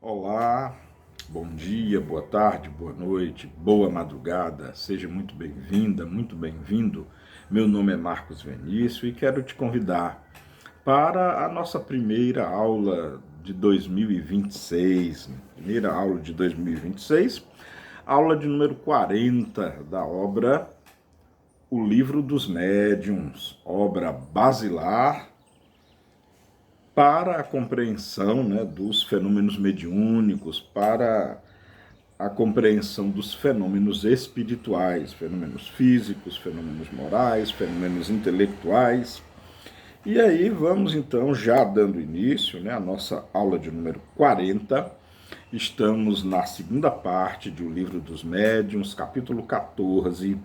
Olá, bom dia, boa tarde, boa noite, boa madrugada, seja muito bem-vinda, muito bem-vindo. Meu nome é Marcos Venício e quero te convidar para a nossa primeira aula de 2026, aula de número 40 da obra O Livro dos Médiuns, obra basilar para a compreensão, dos fenômenos mediúnicos, para a compreensão dos fenômenos espirituais, fenômenos físicos, fenômenos morais, fenômenos intelectuais. E aí vamos então já dando início, à nossa aula de número 40. Estamos na segunda parte do Livro dos Médiuns, capítulo 14,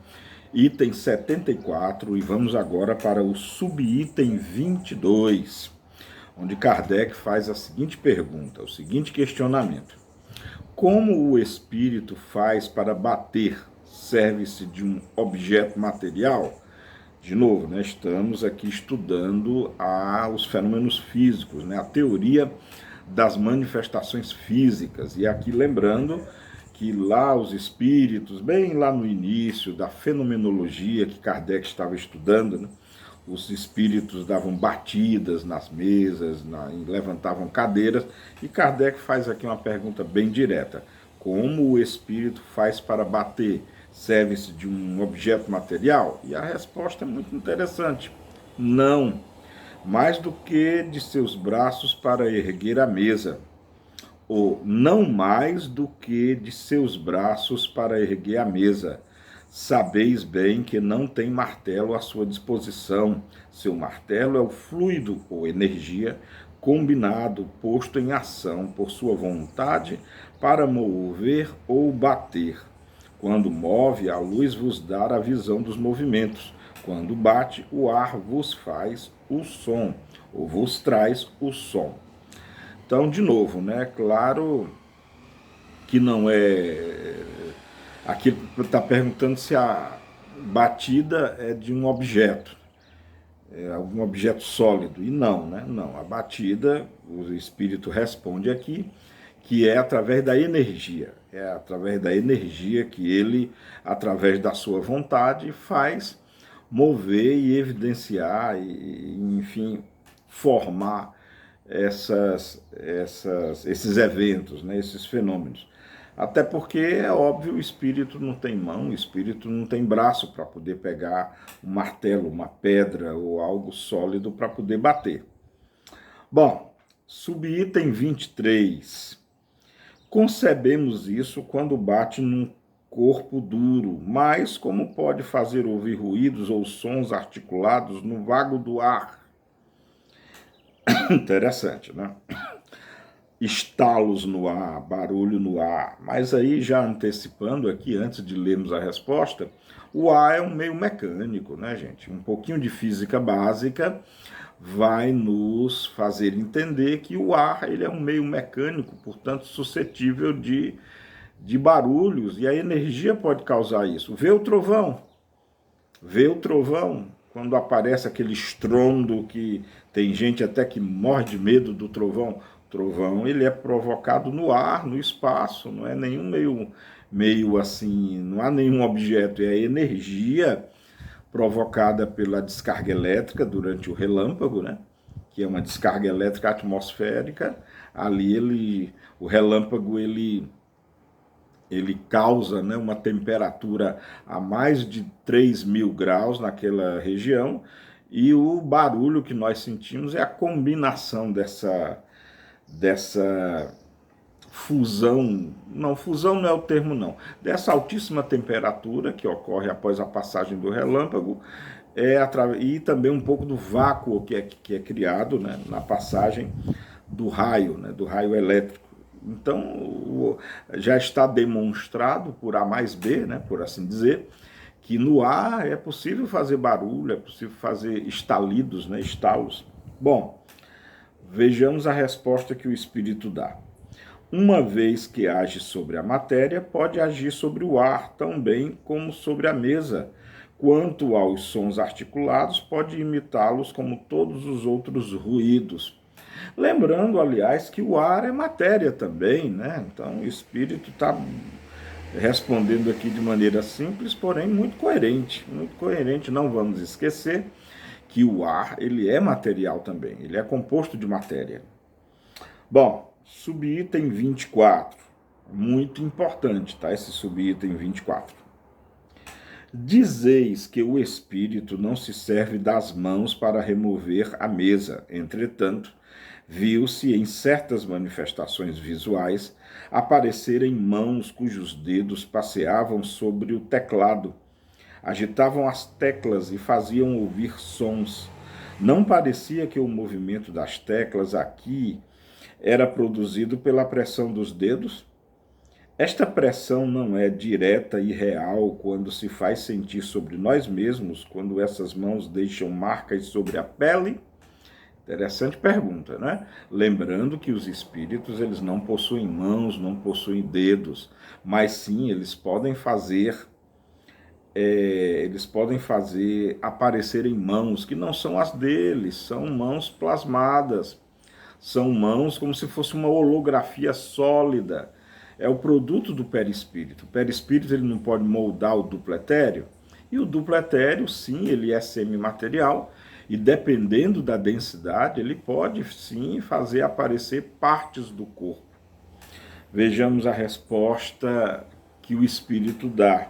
item 74, e vamos agora para o subitem 22, onde Kardec faz a seguinte pergunta, o seguinte questionamento: como o espírito faz para bater? Serve-se de um objeto material? De novo, estamos aqui estudando os fenômenos físicos, a teoria das manifestações físicas. E aqui lembrando que lá os espíritos, bem lá no início da fenomenologia que Kardec estava estudando, os espíritos davam batidas nas mesas, levantavam cadeiras, e Kardec faz aqui uma pergunta bem direta: como o espírito faz para bater? Serve-se de um objeto material? E a resposta é muito interessante: não, mais do que de seus braços para erguer a mesa, ou não mais do que de seus braços para erguer a mesa. Sabeis bem que não tem martelo à sua disposição. Seu martelo é o fluido ou energia combinado, posto em ação por sua vontade para mover ou bater. Quando move, a luz vos dá a visão dos movimentos. Quando bate, o ar vos faz o som, ou vos traz o som. Então, de novo, claro que não é. Aqui está perguntando se a batida é de um objeto, algum objeto sólido. E não, Não. A batida, o espírito responde aqui, que é através da energia. É através da energia que ele, através da sua vontade, faz mover e evidenciar, enfim, formar esses eventos, esses fenômenos. Até porque, é óbvio, o espírito não tem mão, o espírito não tem braço para poder pegar um martelo, uma pedra ou algo sólido para poder bater. Bom, subitem 23. Concebemos isso quando bate num corpo duro, mas como pode fazer ouvir ruídos ou sons articulados no vago do ar? Interessante, Estalos no ar, barulho no ar. Mas aí, já antecipando aqui, antes de lermos a resposta, o ar é um meio mecânico, gente? Um pouquinho de física básica vai nos fazer entender que o ar ele é um meio mecânico, portanto suscetível de barulhos, e a energia pode causar isso. Vê o trovão, quando aparece aquele estrondo que tem gente até que morre de medo do trovão. O trovão ele é provocado no ar, no espaço, não é nenhum meio assim, não há nenhum objeto, é a energia provocada pela descarga elétrica durante o relâmpago, que é uma descarga elétrica atmosférica. Ali o relâmpago ele causa, uma temperatura a mais de 3.000 graus naquela região, e o barulho que nós sentimos é a combinação dessa fusão não é o termo não, dessa altíssima temperatura que ocorre após a passagem do relâmpago, e também um pouco do vácuo que é criado, na passagem do raio elétrico. Então, já está demonstrado por A mais B, por assim dizer, que no ar é possível fazer barulho, é possível fazer estalidos, estalos. Bom, vejamos a resposta que o espírito dá. Uma vez que age sobre a matéria, pode agir sobre o ar também como sobre a mesa. Quanto aos sons articulados, pode imitá-los como todos os outros ruídos. Lembrando, aliás, que o ar é matéria também, né? Então o espírito está respondendo aqui de maneira simples, porém muito coerente. Muito coerente, não vamos esquecer que o ar ele é material também, ele é composto de matéria. Bom, subitem 24, muito importante, tá? Esse subitem 24. Dizeis que o espírito não se serve das mãos para remover a mesa. Entretanto, viu-se em certas manifestações visuais aparecerem mãos cujos dedos passeavam sobre o teclado, agitavam as teclas e faziam ouvir sons. Não parecia que o movimento das teclas aqui era produzido pela pressão dos dedos? Esta pressão não é direta e real quando se faz sentir sobre nós mesmos, quando essas mãos deixam marcas sobre a pele? Interessante pergunta, né? Lembrando que os espíritos eles não possuem mãos, não possuem dedos, mas sim eles podem fazer aparecerem mãos que não são as deles, são mãos plasmadas, são mãos como se fosse uma holografia sólida. É o produto do perispírito. O perispírito ele não pode moldar o duplo etéreo, e o duplo etéreo, sim, ele é semimaterial, e dependendo da densidade, ele pode sim fazer aparecer partes do corpo. Vejamos a resposta que o espírito dá.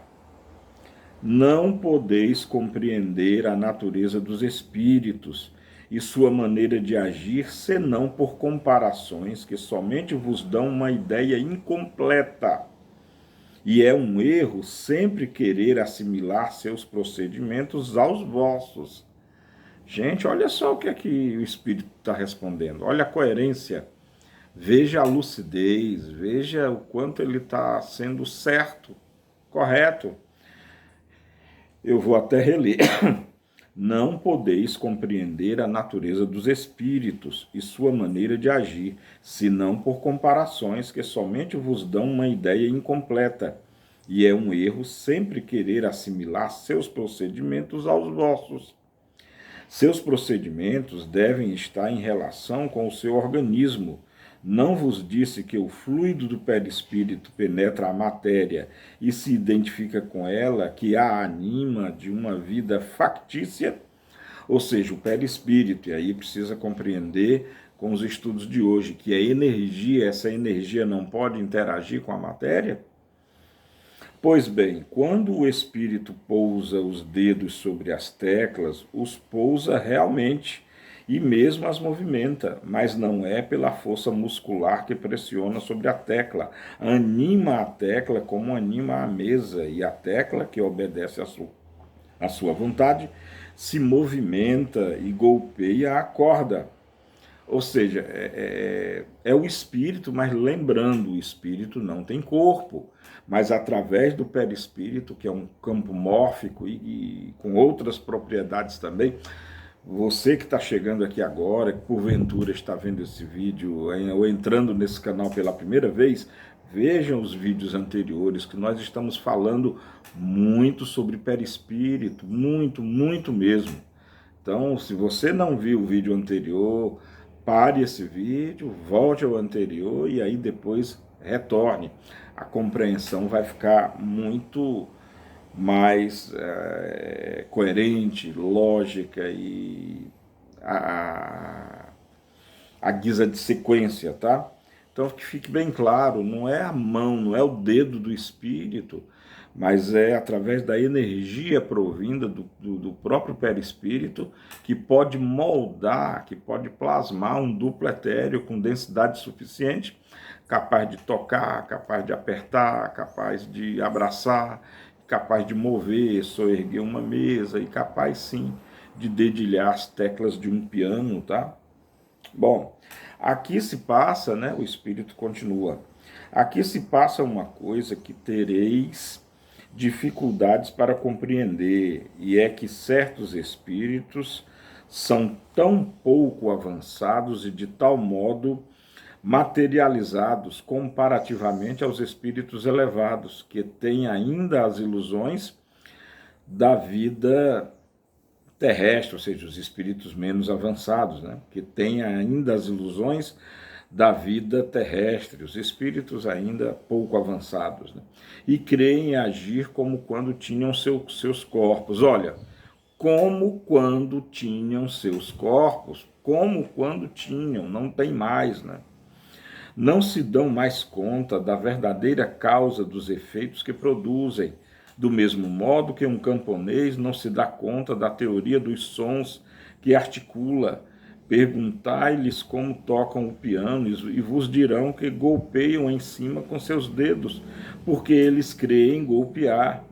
Não podeis compreender a natureza dos espíritos e sua maneira de agir, senão por comparações que somente vos dão uma ideia incompleta. E é um erro sempre querer assimilar seus procedimentos aos vossos. Gente, olha só o que é que o Espírito está respondendo. Olha a coerência. Veja a lucidez, veja o quanto ele está sendo certo, correto. Eu vou até reler. Não podeis compreender a natureza dos espíritos e sua maneira de agir, senão por comparações que somente vos dão uma ideia incompleta. E é um erro sempre querer assimilar seus procedimentos aos vossos. Seus procedimentos devem estar em relação com o seu organismo. Não vos disse que o fluido do perispírito penetra a matéria e se identifica com ela, que a anima de uma vida factícia? Ou seja, o perispírito, e aí precisa compreender com os estudos de hoje que a energia, essa energia não pode interagir com a matéria? Pois bem, quando o espírito pousa os dedos sobre as teclas, os pousa realmente e mesmo as movimenta, mas não é pela força muscular que pressiona sobre a tecla. Anima a tecla como anima a mesa, e a tecla, que obedece à sua vontade, se movimenta e golpeia a corda. Ou seja, é o espírito, mas lembrando, o espírito não tem corpo, mas através do perispírito, que é um campo mórfico e com outras propriedades também, você que está chegando aqui agora, que porventura está vendo esse vídeo ou entrando nesse canal pela primeira vez, vejam os vídeos anteriores, que nós estamos falando muito sobre perispírito, muito, muito mesmo. Então, se você não viu o vídeo anterior, pare esse vídeo, volte ao anterior e aí depois retorne. A compreensão vai ficar muito mais coerente, lógica e a guisa de sequência, tá? Então que fique bem claro, não é a mão, não é o dedo do espírito, mas é através da energia provinda do próprio perispírito que pode moldar, que pode plasmar um duplo etéreo com densidade suficiente, capaz de tocar, capaz de apertar, capaz de abraçar, capaz de mover, soerguer uma mesa e capaz sim de dedilhar as teclas de um piano, tá? Bom, aqui se passa, né, o Espírito continua, aqui se passa uma coisa que tereis dificuldades para compreender, e é que certos espíritos são tão pouco avançados e de tal modo materializados comparativamente aos espíritos elevados, que têm ainda as ilusões da vida terrestre, ou seja, os espíritos menos avançados, né? Que têm ainda as ilusões da vida terrestre, os espíritos ainda pouco avançados, né? E creem em agir como quando tinham seus corpos. Olha, como quando tinham seus corpos, como quando tinham, não tem mais, né? Não se dão mais conta da verdadeira causa dos efeitos que produzem, do mesmo modo que um camponês não se dá conta da teoria dos sons que articula. Perguntai-lhes como tocam o piano e vos dirão que golpeiam em cima com seus dedos, porque eles creem golpear.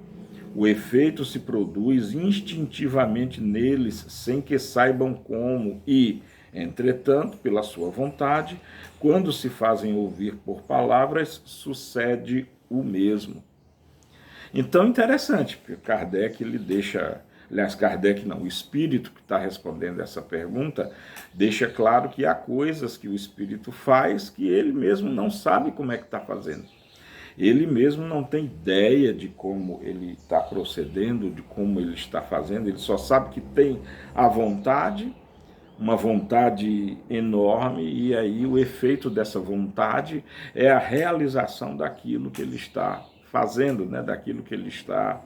O efeito se produz instintivamente neles, sem que saibam como, e, entretanto, pela sua vontade, quando se fazem ouvir por palavras, sucede o mesmo. Então, interessante, porque Kardec ele deixa, aliás, Kardec não, o espírito que está respondendo essa pergunta, deixa claro que há coisas que o espírito faz que ele mesmo não sabe como é que está fazendo. Ele mesmo não tem ideia de como ele está procedendo, de como ele está fazendo, ele só sabe que tem a vontade, uma vontade enorme, e aí o efeito dessa vontade é a realização daquilo que ele está fazendo, né, daquilo que ele está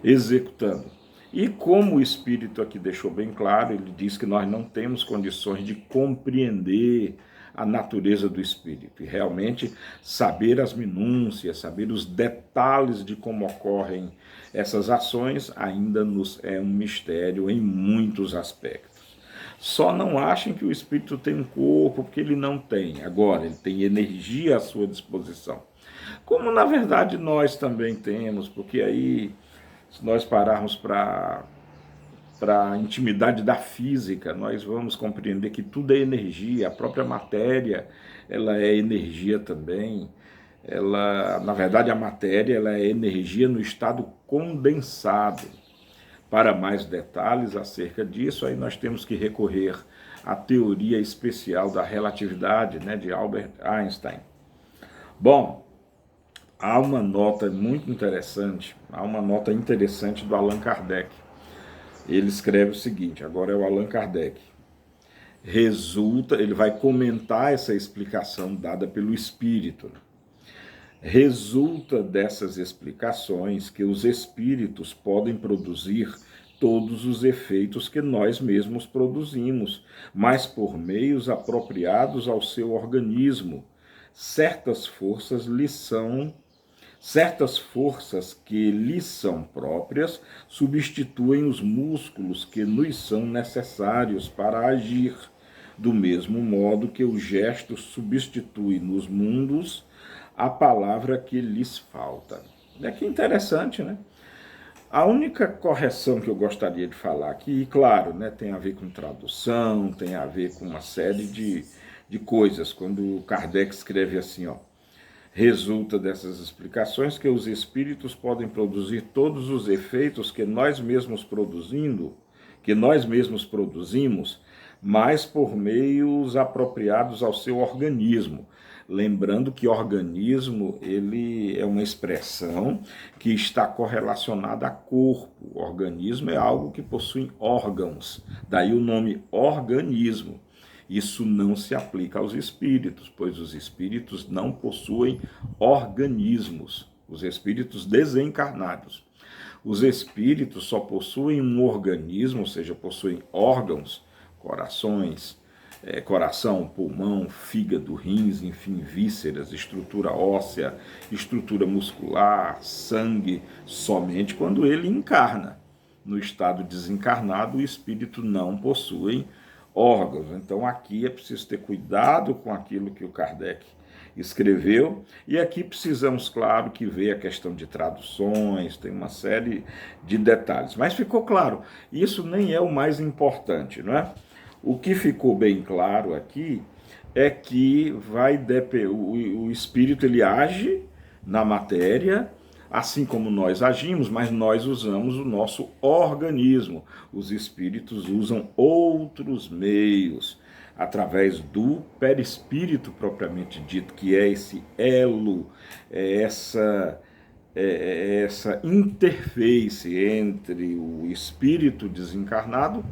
executando. E como o Espírito aqui deixou bem claro, ele diz que nós não temos condições de compreender a natureza do Espírito. E realmente saber as minúcias, saber os detalhes de como ocorrem essas ações ainda nos é um mistério em muitos aspectos. Só não achem que o Espírito tem um corpo, porque ele não tem. Agora, ele tem energia à sua disposição. Como na verdade nós também temos, porque aí, se nós pararmos para a intimidade da física, nós vamos compreender que tudo é energia, a própria matéria, ela é energia também. Ela, na verdade, a matéria, ela é energia no estado condensado. Para mais detalhes acerca disso, aí nós temos que recorrer à teoria especial da relatividade, né, de Albert Einstein. Bom, há uma nota muito interessante, do Allan Kardec. Ele escreve o seguinte, agora é o Allan Kardec. Ele vai comentar essa explicação dada pelo Espírito. Resulta dessas explicações que os espíritos podem produzir todos os efeitos que nós mesmos produzimos, mas por meios apropriados ao seu organismo. Certas forças que lhes são próprias substituem os músculos que nos são necessários para agir, do mesmo modo que o gesto substitui nos mundos a palavra que lhes falta. É que interessante, né? A única correção que eu gostaria de falar aqui, claro, né, tem a ver com tradução, tem a ver com uma série de coisas. Quando Kardec escreve assim, ó, resulta dessas explicações que os espíritos podem produzir todos os efeitos que nós mesmos produzimos, mas por meios apropriados ao seu organismo. Lembrando que organismo, ele é uma expressão que está correlacionada a corpo. O organismo é algo que possui órgãos, daí o nome organismo. Isso não se aplica aos espíritos, pois os espíritos não possuem organismos, os espíritos desencarnados. Os espíritos só possuem um organismo, ou seja, possuem órgãos, coração, pulmão, fígado, rins, enfim, vísceras, estrutura óssea, estrutura muscular, sangue, somente quando ele encarna. No estado desencarnado, o espírito não possui órgãos. Então aqui é preciso ter cuidado com aquilo que o Kardec escreveu, e aqui precisamos, claro, que ver a questão de traduções, tem uma série de detalhes. Mas ficou claro, isso nem é o mais importante, não é? O que ficou bem claro aqui é que o espírito ele age na matéria, assim como nós agimos, mas nós usamos o nosso organismo. Os espíritos usam outros meios, através do perispírito propriamente dito, que é esse elo, é essa interface entre o espírito desencarnado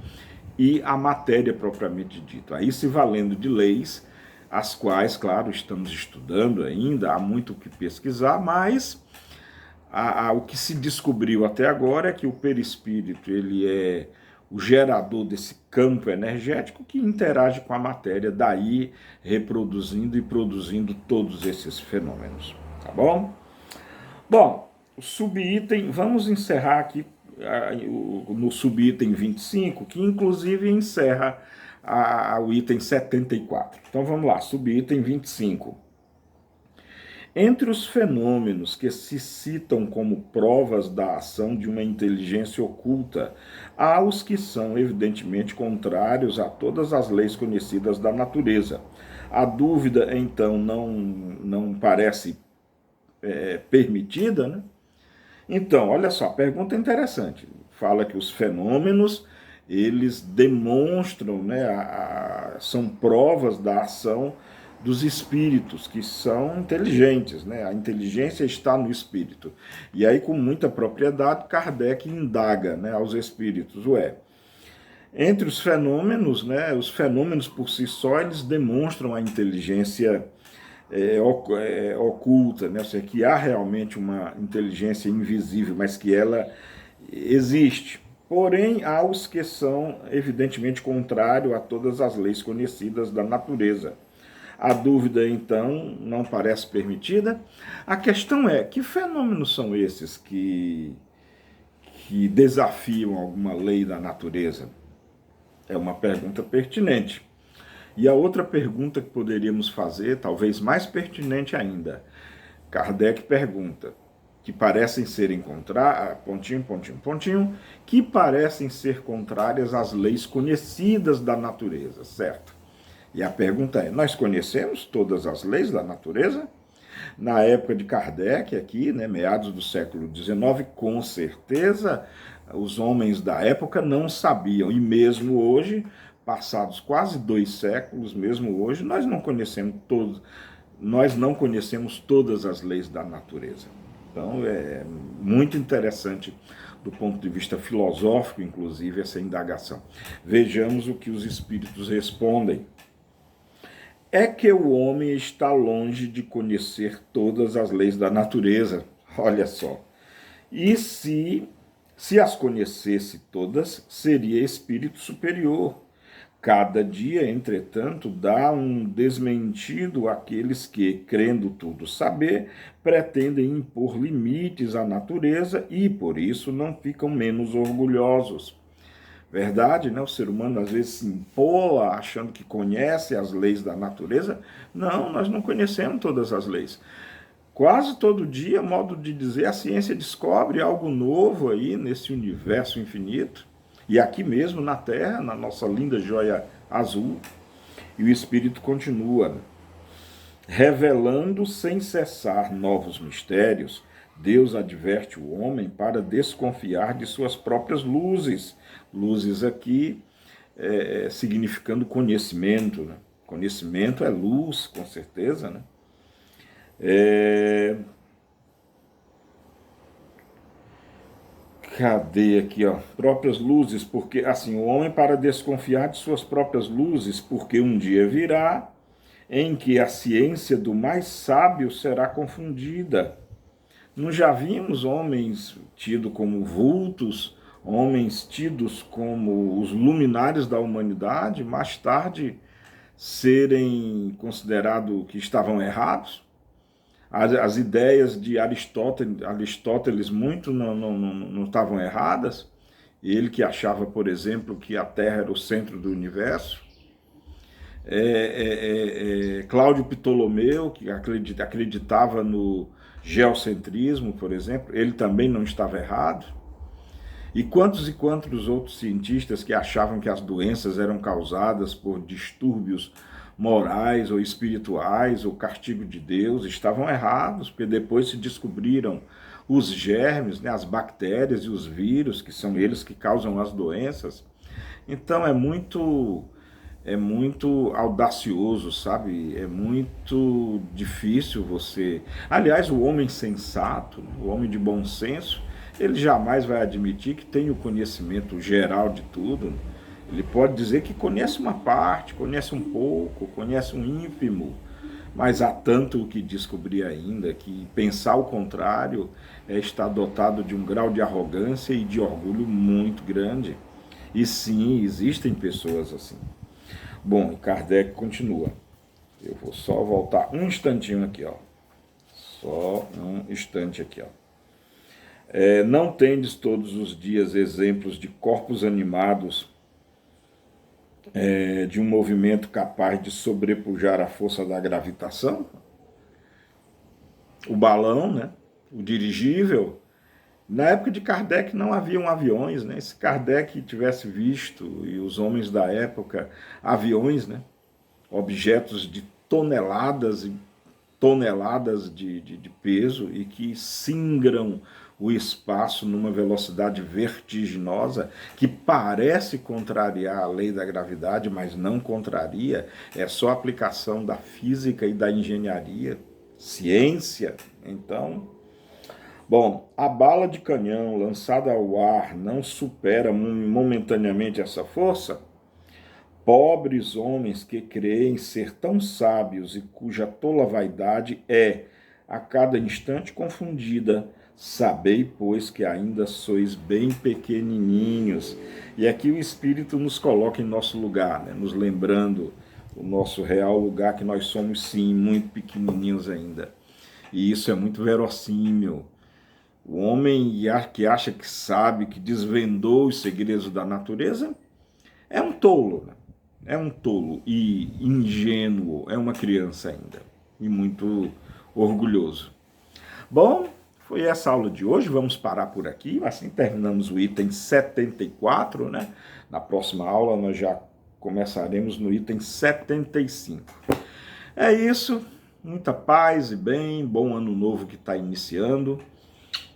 e a matéria propriamente dita. Aí se valendo de leis, as quais, claro, estamos estudando ainda, há muito o que pesquisar, mas o que se descobriu até agora é que o perispírito ele é o gerador desse campo energético que interage com a matéria, daí reproduzindo e produzindo todos esses fenômenos, tá bom? Bom, o subitem, vamos encerrar aqui no subitem 25, que inclusive encerra o item 74. Então vamos lá, subitem 25. Entre os fenômenos que se citam como provas da ação de uma inteligência oculta, há os que são evidentemente contrários a todas as leis conhecidas da natureza. A dúvida, então, não parece permitida, né? Então, olha só, pergunta interessante. Fala que os fenômenos, eles demonstram, né, são provas da ação dos espíritos, que são inteligentes, né? A inteligência está no espírito. E aí, com muita propriedade, Kardec indaga, né, aos espíritos, entre os fenômenos, né, os fenômenos por si só, eles demonstram a inteligência oculta, né? Ou seja, que há realmente uma inteligência invisível, mas que ela existe. Porém, há os que são evidentemente contrários a todas as leis conhecidas da natureza. A dúvida, então, não parece permitida. A questão é, que fenômenos são esses que desafiam alguma lei da natureza? É uma pergunta pertinente. E a outra pergunta que poderíamos fazer, talvez mais pertinente ainda, Kardec pergunta, que parecem ser que parecem ser contrárias às leis conhecidas da natureza, certo? E a pergunta é, nós conhecemos todas as leis da natureza? Na época de Kardec, aqui, né, meados do século XIX, com certeza os homens da época não sabiam, e mesmo hoje, passados quase 2 séculos, mesmo hoje, nós não conhecemos todas as leis da natureza. Então é muito interessante do ponto de vista filosófico, inclusive, essa indagação. Vejamos o que os espíritos respondem. É que o homem está longe de conhecer todas as leis da natureza. Olha só. E se as conhecesse todas, seria espírito superior. Cada dia, entretanto, dá um desmentido àqueles que, crendo tudo saber, pretendem impor limites à natureza e, por isso, não ficam menos orgulhosos. Verdade, né? O ser humano às vezes se empola achando que conhece as leis da natureza. Não, nós não conhecemos todas as leis. Quase todo dia, modo de dizer, a ciência descobre algo novo aí nesse universo infinito. E aqui mesmo na Terra, na nossa linda joia azul, e o Espírito continua, revelando sem cessar novos mistérios. Deus adverte o homem para desconfiar de suas próprias luzes. Luzes aqui significando conhecimento, né? Conhecimento é luz, com certeza, né? Cadê aqui, ó? Próprias luzes, porque assim, o homem para desconfiar de suas próprias luzes, porque um dia virá em que a ciência do mais sábio será confundida. Não já vimos homens tidos como vultos, homens tidos como os luminares da humanidade, mais tarde serem considerados que estavam errados? As ideias de Aristóteles muito não estavam erradas. Ele que achava, por exemplo, que a Terra era o centro do universo. Cláudio Ptolomeu, que acreditava no geocentrismo, por exemplo, ele também não estava errado. E quantos outros cientistas que achavam que as doenças eram causadas por distúrbios morais ou espirituais ou castigo de Deus, estavam errados, porque depois se descobriram os germes, né, as bactérias e os vírus, que são eles que causam as doenças. Então é muito é muito audacioso, sabe? É muito difícil você... Aliás, o homem sensato, o homem de bom senso, ele jamais vai admitir que tem o conhecimento geral de tudo. Ele pode dizer que conhece uma parte, conhece um pouco, conhece um ínfimo, mas há tanto o que descobrir ainda que pensar o contrário é estar dotado de um grau de arrogância e de orgulho muito grande. E sim, existem pessoas assim. Bom, e Kardec continua. Eu vou só voltar um instantinho aqui, ó. Só um instante aqui, ó. Não tendes todos os dias exemplos de corpos animados, de um movimento capaz de sobrepujar a força da gravitação? O balão, né? O dirigível. Na época de Kardec não haviam aviões, né? Se Kardec tivesse visto, e os homens da época, aviões, né? Objetos de toneladas e toneladas de peso e que singram o espaço numa velocidade vertiginosa que parece contrariar a lei da gravidade, mas não contraria, é só aplicação da física e da engenharia, ciência. Então, bom, a bala de canhão lançada ao ar não supera momentaneamente essa força? Pobres homens que creem ser tão sábios e cuja tola vaidade é, a cada instante confundida, sabei, pois, que ainda sois bem pequenininhos. E aqui o Espírito nos coloca em nosso lugar, né? Nos lembrando o nosso real lugar, que nós somos, sim, muito pequenininhos ainda. E isso é muito verossímil. O homem que acha que sabe, que desvendou os segredos da natureza, é um tolo, né? É um tolo e ingênuo, é uma criança ainda, e muito orgulhoso. Bom, foi essa aula de hoje, vamos parar por aqui, assim terminamos o item 74, né? Na próxima aula nós já começaremos no item 75. É isso, muita paz e bem, bom ano novo que está iniciando.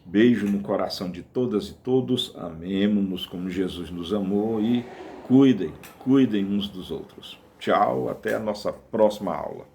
Beijo no coração de todas e todos, amemo-nos como Jesus nos amou e cuidem uns dos outros. Tchau, até a nossa próxima aula.